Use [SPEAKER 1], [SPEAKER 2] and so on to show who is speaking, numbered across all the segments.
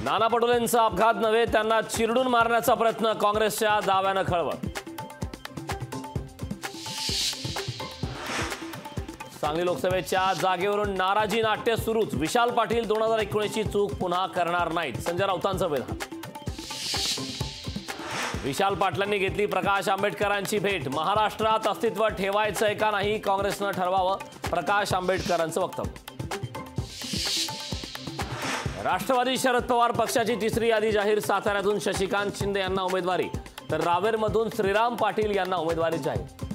[SPEAKER 1] नाना पटोलेंचा अपघात नव्हे, त्यांना चिरडून मारण्याचा प्रयत्न, काँग्रेसच्या दाव्यानं खळबळ. सांगली लोकसभेच्या जागेवरून नाराजी नाट्य सुरूच. विशाल पाटील 2019 ची चूक पुन्हा करणार नाहीत, संजय राऊतांचं विधान. विशाल पाटलांनी घेतली प्रकाश आंबेडकरांची भेट. महाराष्ट्रात अस्तित्व ठेवायचंय का नाही, काँग्रेसनं ठरवावं, प्रकाश आंबेडकरांचं वक्तव्य. राष्ट्रवादी शरद पवार पक्षाची तिसरी यादी जाहीर. साताऱ्यातून शशिकांत शिंदे यांना उमेदवारी, तर रावेरमधून श्रीराम पाटील यांना उमेदवारी जाहीर.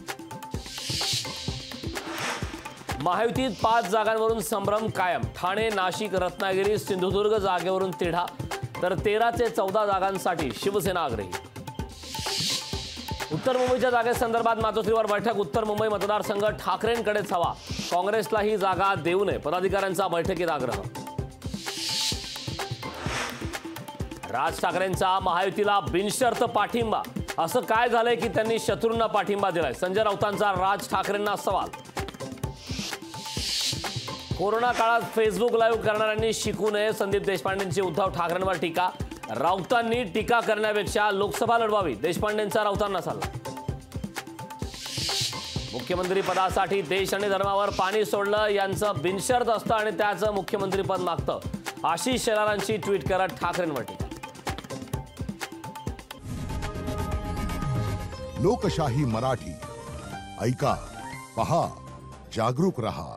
[SPEAKER 1] महायुतीत 5 जागांवरून संभ्रम कायम. ठाणे, नाशिक, रत्नागिरी, सिंधुदुर्ग जागेवरून तिढा, तर 13 ते 14 जागांसाठी शिवसेना आग्रही. उत्तर मुंबईच्या जागेसंदर्भात मातोश्रीवर बैठक. उत्तर मुंबई मतदारसंघ ठाकरेंकडेच हवा, काँग्रेसला ही जागा देऊ नये, पदाधिकाऱ्यांचा बैठकीत आग्रह. राज ठाकरेंचा महायुतीला बिनशर्त पाठिंबा. असं काय झालंय की त्यांनी शत्रूंना पाठिंबा दिलाय, संजय राऊतांचा राज ठाकरेंना सवाल. कोरोना काळात फेसबुक लाईव्ह करणाऱ्यांनी शिकू नये, संदीप देशपांडेंची उद्धव ठाकरेंवर टीका. राऊतांनी टीका करण्यापेक्षा लोकसभा लढवावी, देशपांडेंचा राऊतांना सल्ला. मुख्यमंत्री पदासाठी देश आणि धर्मावर पाणी सोडलं यांचं बिनशर्त असतं आणि त्याचं मुख्यमंत्रीपद मागतं, आशिष शेलारांची ट्विट करत ठाकरेंवर टीका.
[SPEAKER 2] लोकशाही मराठी ऐका, पहा, जागरूक रहा.